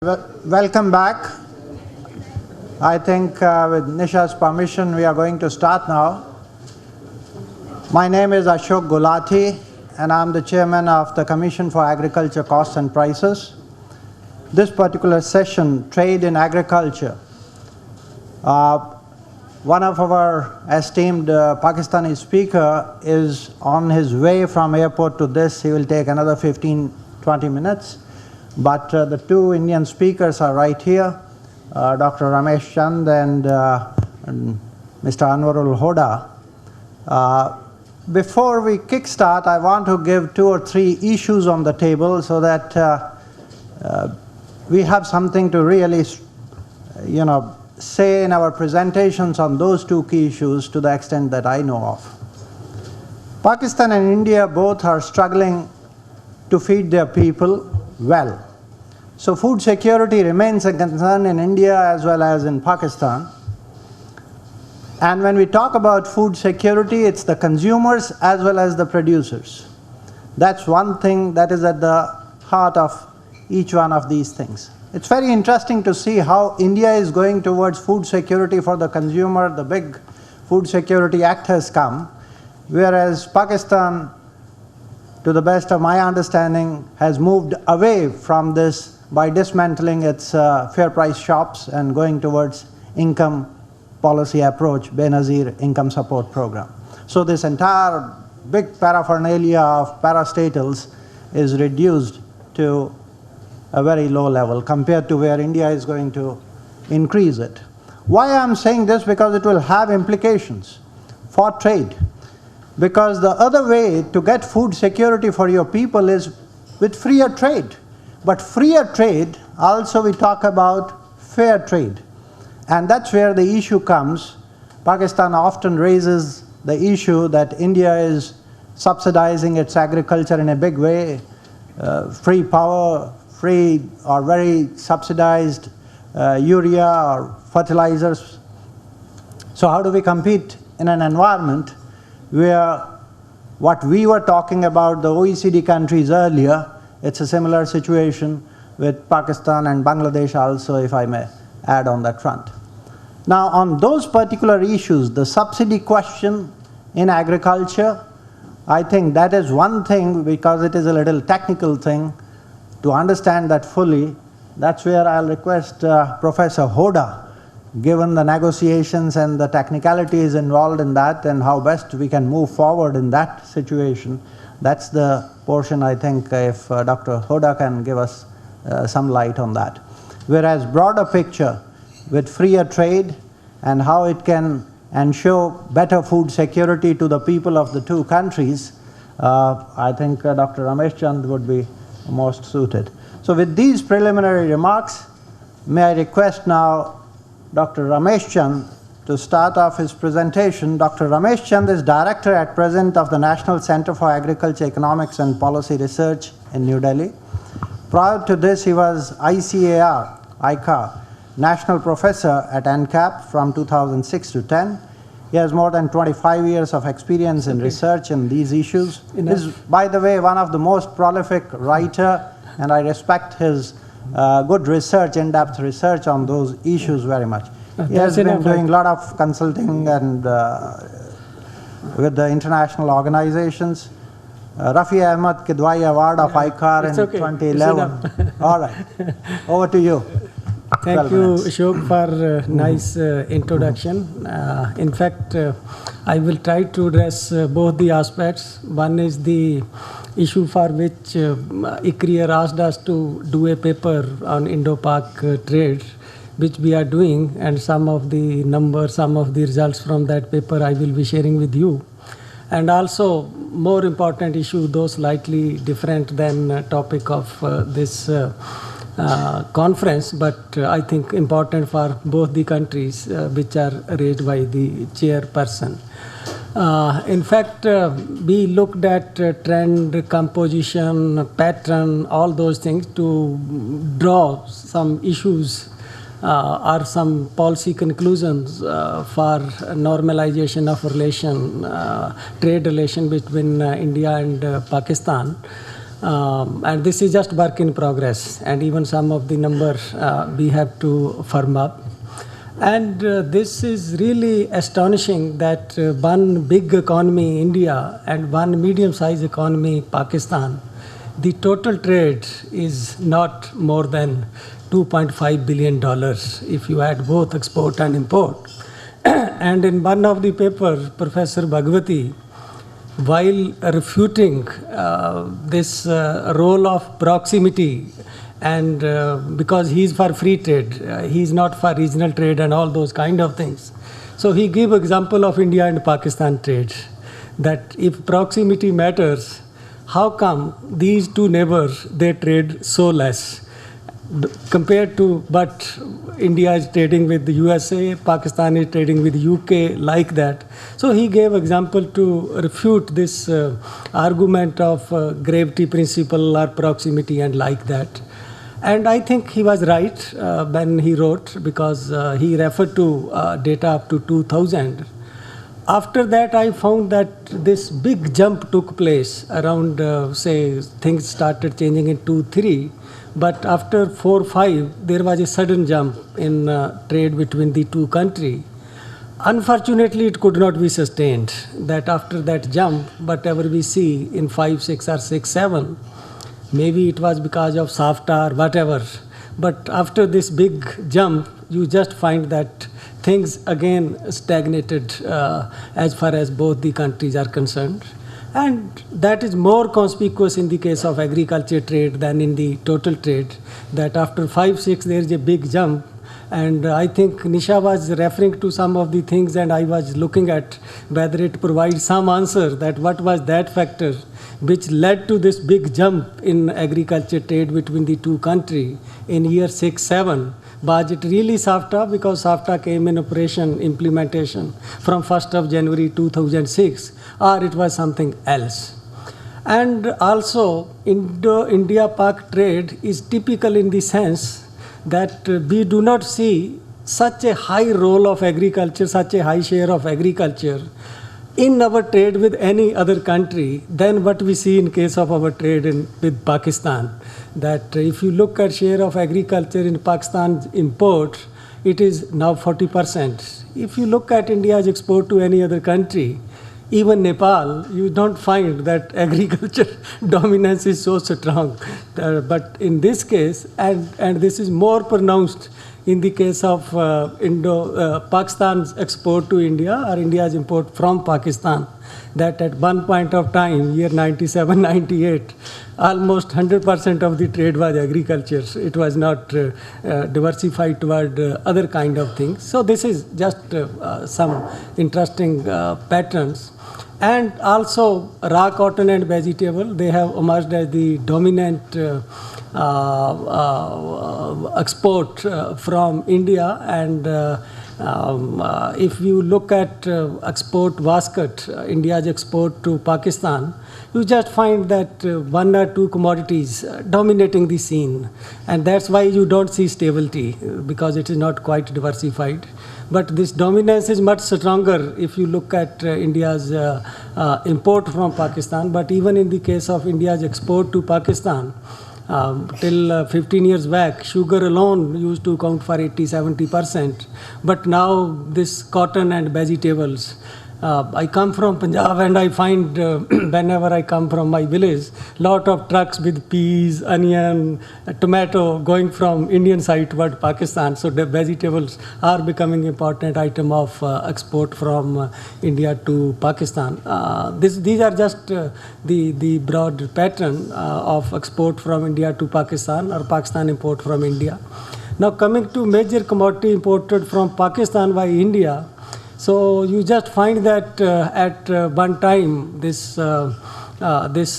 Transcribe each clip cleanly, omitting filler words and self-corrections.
Welcome back. I think with Nisha's permission, we are going to start now. My name is Ashok Gulati, and I'm the chairman of the Commission for Agriculture Costs and Prices. This particular session, Trade in Agriculture, one of our esteemed Pakistani speaker is on his way from airport to this. He will take another 15-20 minutes. But the two Indian speakers are right here, Dr. Ramesh Chand and Mr. Anwarul Hoda. Before we kickstart, I want to give 2 or 3 issues on the table so that we have something to really, say in our presentations on those 2 key issues to the extent that I know of. Pakistan and India both are struggling to feed their people well. So food security remains a concern in India as well as in Pakistan. And when we talk about food security, it's the consumers as well as the producers. That's one thing that is at the heart of each one of these things. It's very interesting to see how India is going towards food security for the consumer. The big Food Security Act has come, whereas Pakistan, to the best of my understanding, has moved away from this by dismantling its fair price shops and going towards income policy approach, Benazir income support program. So this entire big paraphernalia of parastatals is reduced to a very low level compared to where India is going to increase it. Why I'm saying this? Because it will have implications for trade. Because the other way to get food security for your people is with freer trade. But freer trade, also we talk about fair trade. And that's where the issue comes. Pakistan often raises the issue that India is subsidizing its agriculture in a big way, free power, free or very subsidized urea or fertilizers. So how do we compete in an environment where what we were talking about the OECD countries earlier, it's a similar situation with Pakistan and Bangladesh also, if I may add on that front. Now on those particular issues, the subsidy question in agriculture, I think that is one thing, because it is a little technical thing. To understand that fully, that's where I'll request Professor Hoda, given the negotiations and the technicalities involved in that and how best we can move forward in that situation. That's the portion, I think, if Dr. Hoda can give us some light on that. Whereas broader picture with freer trade and how it can ensure better food security to the people of the 2 countries, I think Dr. Ramesh Chand would be most suited. So with these preliminary remarks, may I request now Dr. Ramesh Chand to start off his presentation. Dr. Ramesh Chand is Director at present of the National Center for Agriculture Economics and Policy Research in New Delhi. Prior to this, he was ICAR National Professor at NCAP from 2006 to 10. He has more than 25 years of experience in research in these issues. He is, by the way, one of the most prolific writer, and I respect his good research, in-depth research on those issues very much. He has been doing a lot of consulting and with the international organizations. Rafi Ahmed Kidwai Award of ICAR in 2011. All right, over to you. Thank you, Ashok, for nice introduction. In fact, I will try to address both the aspects. One is the issue for which ICRIER asked us to do a paper on Indo-Pak trade, which we are doing, and some of the numbers, some of the results from that paper I will be sharing with you. And also, more important issue, though slightly different than topic of this conference, but I think important for both the countries, which are raised by the chairperson. In fact, we looked at trend, composition, pattern, all those things to draw some issues or some policy conclusions for normalization of relation, trade relation between India and Pakistan. And this is just work in progress, and even some of the numbers we have to firm up. And this is really astonishing that one big economy, India, and one medium-sized economy, Pakistan, the total trade is not more than $2.5 billion if you add both export and import. And in one of the papers, Professor Bhagwati, while refuting this role of proximity, and because he's for free trade, he's not for regional trade and all those kind of things. So he gave example of India and Pakistan trade, that if proximity matters, how come these two neighbors, they trade so less? Compared to what India is trading with the USA, Pakistan is trading with UK, like that. So he gave example to refute this argument of gravity principle or proximity and like that. And I think he was right when he wrote, because he referred to data up to 2000. After that, I found that this big jump took place around, say, things started changing in 2-3. But after 4-5, there was a sudden jump in trade between the two countries. Unfortunately, it could not be sustained. That after that jump, whatever we see in 5, 6, or 6, 7, maybe it was because of SAFTA or whatever. But after this big jump, you just find that things again stagnated as far as both the countries are concerned. And that is more conspicuous in the case of agriculture trade than in the total trade, that after 5, 6, there is a big jump. And I think Nisha was referring to some of the things, and I was looking at whether it provides some answer that what was that factor which led to this big jump in agriculture trade between the two countries in year 6, 7. Was it really SAFTA? Because SAFTA came in operation implementation from 1st of January 2006, or it was something else. And also, India-Pak trade is typical in the sense that we do not see such a high role of agriculture, such a high share of agriculture in our trade with any other country than what we see in case of our trade with Pakistan. That if you look at share of agriculture in Pakistan's import, it is now 40%. If you look at India's export to any other country, even Nepal, you don't find that agriculture dominance is so strong. But in this case, and this is more pronounced in the case of Pakistan's export to India or India's import from Pakistan, that at one point of time, year 97, 98, almost 100% of the trade was agriculture. It was not diversified toward other kind of things. So this is just some interesting patterns. And also raw cotton and vegetable, they have emerged as the dominant export from India. And if you look at export basket, India's export to Pakistan, you just find that one or two commodities dominating the scene. And that's why you don't see stability, because it is not quite diversified. But this dominance is much stronger if you look at India's import from Pakistan. But even in the case of India's export to Pakistan, till 15 years back, sugar alone used to account for 80-70%. But now this cotton and vegetables. I come from Punjab, and I find whenever I come from my village, lot of trucks with peas, onion, tomato going from Indian side toward Pakistan. So the vegetables are becoming important item of export from India to Pakistan. These are just the broad pattern of export from India to Pakistan or Pakistan import from India. Now coming to major commodity imported from Pakistan by India. So you just find that at one time this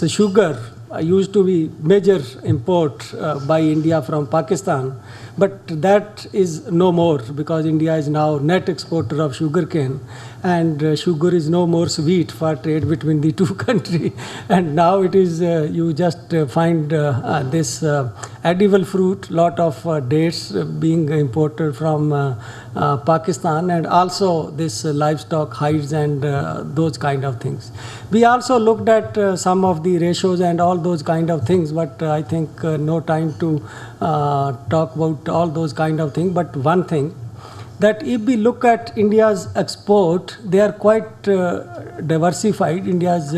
sugar used to be major import by India from Pakistan. But that is no more because India is now net exporter of sugarcane, and sugar is no more sweet for trade between the two countries. And now it is, you just find this edible fruit, lot of dates being imported from Pakistan, and also this livestock hides and those kind of things. We also looked at some of the ratios and all those kind of things, but I think no time to talk about all those kind of things. But one thing, that if we look at India's export, they are quite diversified. India's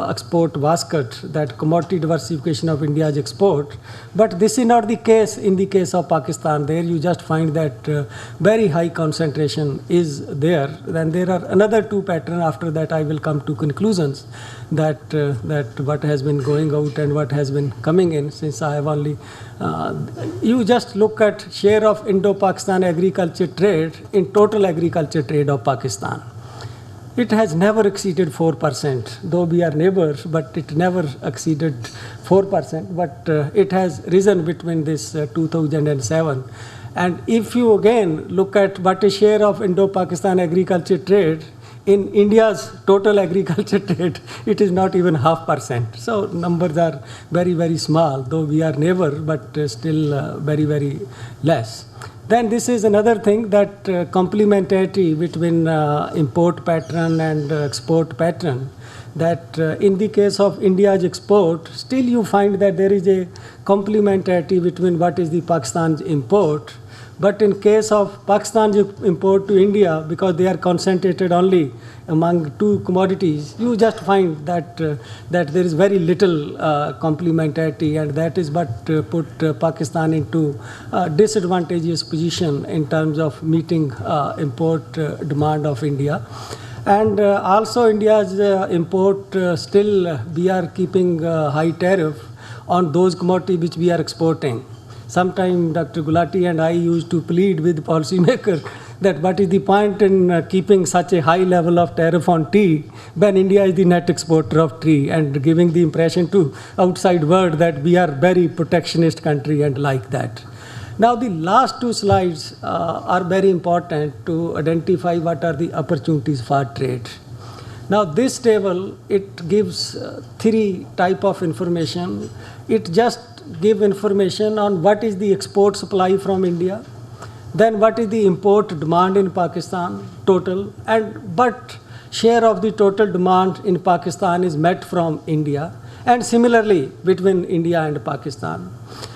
export basket, that commodity diversification of India's export. But this is not the case in the case of Pakistan. There you just find that very high concentration is there. Then there are another two patterns. After that, I will come to conclusions that what has been going out and what has been coming in. Since I have only, you just look at share of Indo-Pakistan agriculture trade in total agriculture trade of Pakistan. It has never exceeded 4%, though we are neighbors, but it never exceeded 4%. But it has risen between this 2007. And if you again look at what is share of Indo-Pakistan agriculture trade in India's total agriculture trade, it is not even 0.5%. So numbers are very, very small, though we are neighbor, but still very, very less. Then this is another thing, that complementarity between import pattern and export pattern, that in the case of India's export, still you find that there is a complementarity between what is the Pakistan's import. But in case of Pakistan's import to India, because they are concentrated only among two commodities, you just find that that there is very little complementarity, and that is what put Pakistan into disadvantageous position in terms of meeting import demand of India. And also India's import, still we are keeping high tariff on those commodities which we are exporting. Sometime Dr. Gulati and I used to plead with policymakers that what is the point in keeping such a high level of tariff on tea when India is the net exporter of tea, and giving the impression to outside world that we are very protectionist country and like that. Now the last two slides are very important to identify what are the opportunities for trade. Now this table, it gives three type of information. It just give information on what is the export supply from India, then what is the import demand in Pakistan total, and what share of the total demand in Pakistan is met from India, and similarly between India and Pakistan.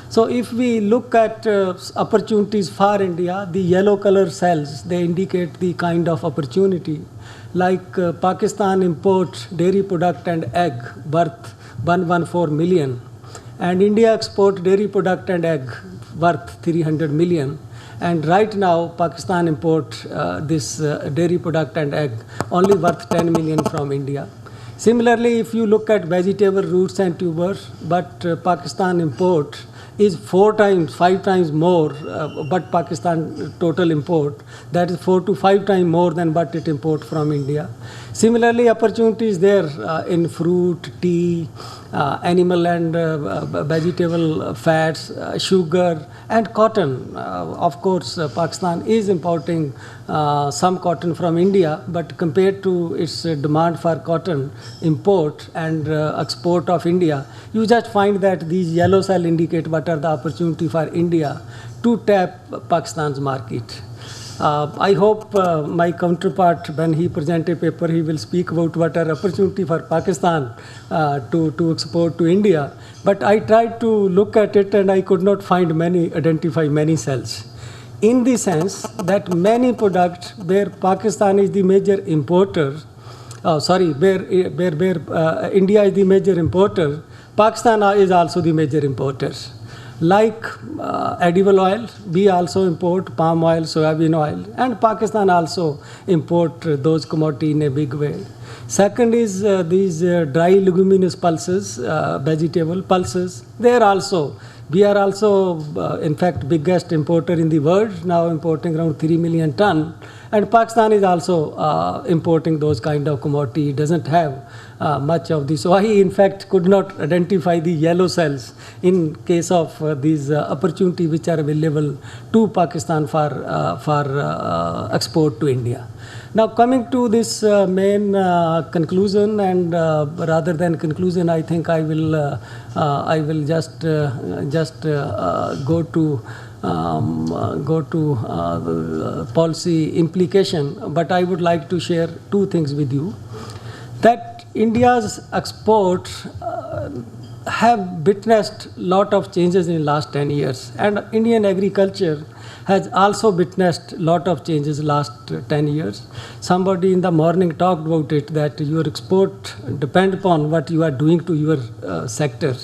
So if we look at opportunities for India, the yellow color cells, they indicate the kind of opportunity. Like Pakistan imports dairy product and egg worth 114 million. And India export dairy product and egg worth 300 million. And right now, Pakistan import this dairy product and egg only worth 10 million from India. Similarly, if you look at vegetable roots and tubers, but Pakistan import is 4 times, 5 times more, but Pakistan total import, that is 4 to 5 times more than what it import from India. Similarly, opportunities there in fruit, tea, animal and vegetable fats, sugar and cotton. Of course, Pakistan is importing some cotton from India, but compared to its demand for cotton import and export of India, you just find that these yellow cells indicate what are the opportunity for India to tap Pakistan's market. I hope my counterpart, when he presents a paper, he will speak about what are opportunity for Pakistan to export to India. But I tried to look at it and I could not identify many cells. In the sense that many products where Pakistan is the major importer, where India is the major importer, Pakistan is also the major importer. Like edible oil, we also import palm oil, soybean oil, and Pakistan also import those commodities in a big way. Second is these dry leguminous pulses, vegetable pulses. There also We are also, in fact, biggest importer in the world, now importing around 3 million ton. And Pakistan is also importing those kind of commodity. It doesn't have much of this. So I, in fact, could not identify the yellow cells in case of these opportunity which are available to Pakistan for export to India. Now coming to this main conclusion, and rather than conclusion, I think I will just go to policy implication. But I would like to share two things with you. That India's export have witnessed lot of changes in the last 10 years, and Indian agriculture has also witnessed lot of changes last 10 years. Somebody in the morning talked about it, that your export depend upon what you are doing to your sector.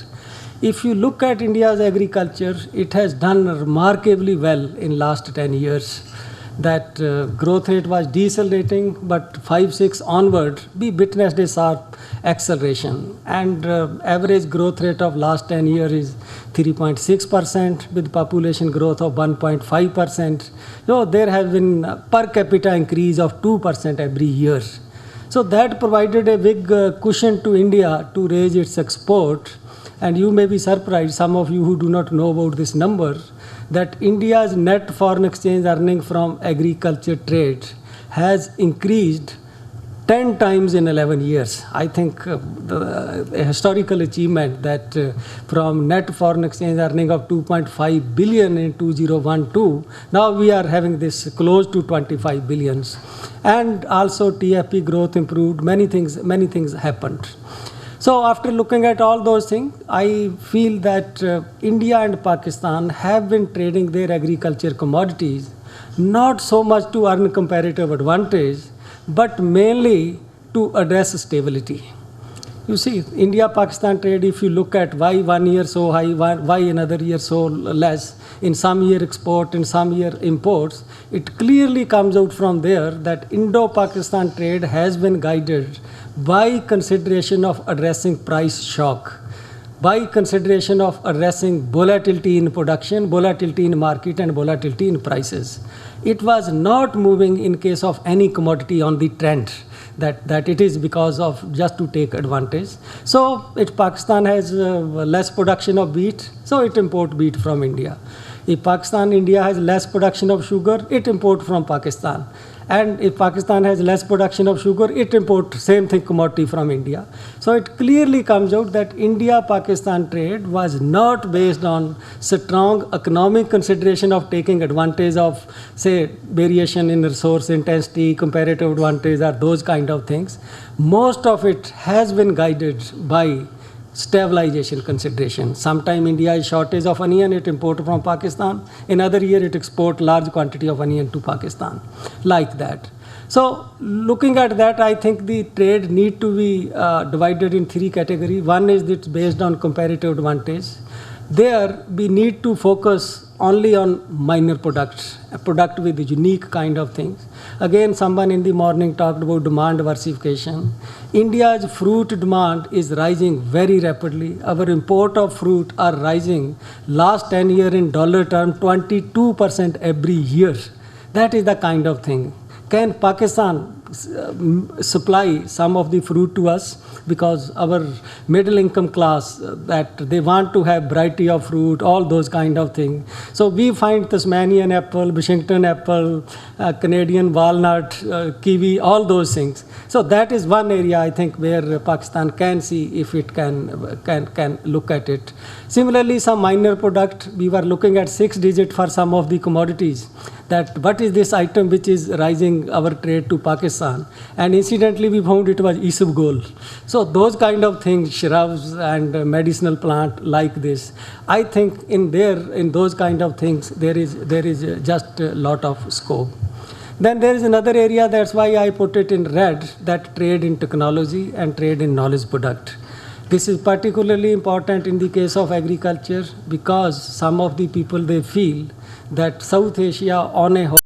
If you look at India's agriculture, it has done remarkably well in last 10 years. That growth rate was decelerating, but 5-6 onward, we witnessed a sharp acceleration. And average growth rate of last 10 years is 3.6% with population growth of 1.5%. So there has been per capita increase of 2% every year. So that provided a big cushion to India to raise its export. And you may be surprised, some of you who do not know about this number, that India's net foreign exchange earning from agriculture trade has increased 10 times in 11 years. I think a historical achievement that from net foreign exchange earning of 2.5 billion in 2012, now we are having this close to 25 billions. And also TFP growth improved, many things happened. So after looking at all those things, I feel that India and Pakistan have been trading their agriculture commodities not so much to earn comparative advantage, but mainly to address stability. You see, India-Pakistan trade, if you look at why one year so high, why another year so less, in some year export, in some year imports, it clearly comes out from there that Indo-Pakistan trade has been guided by consideration of addressing price shock, by consideration of addressing volatility in production, volatility in market, and volatility in prices. It was not moving in case of any commodity on the trend that it is because of just to take advantage. So if Pakistan has less production of wheat, so it import wheat from India. If India has less production of sugar, it import from Pakistan. And if Pakistan has less production of sugar, it imports same thing commodity from India. So it clearly comes out that India-Pakistan trade was not based on strong economic consideration of taking advantage of, say, variation in resource intensity, comparative advantage, or those kind of things. Most of it has been guided by stabilization consideration. Sometime India is shortage of onion, it import from Pakistan. Another year it export large quantity of onion to Pakistan, like that. So looking at that, I think the trade need to be divided in three categories. One is it's based on comparative advantage. There we need to focus only on minor products, a product with a unique kind of things. Again, someone in the morning talked about demand diversification. India's fruit demand is rising very rapidly. Our import of fruit are rising last 10 years in dollar term 22% every year. That is the kind of thing. Can Pakistan supply some of the fruit to us? Because our middle income class, that they want to have variety of fruit, all those kind of things. So we find Tasmanian apple, Washington apple, Canadian walnut, kiwi, all those things. So that is one area I think where Pakistan can see if it can look at it. Similarly, some minor product, we were looking at 6-digit for some of the commodities. That what is this item which is rising our trade to Pakistan, and incidentally we found it was isabgol. So those kind of things, shrubs and medicinal plant like this, I think in those kind of things there is just a lot of scope. Then there is another area, that's why I put it in red, that trade in technology and trade in knowledge product. This is particularly important in the case of agriculture because some of the people, they feel that South Asia on a whole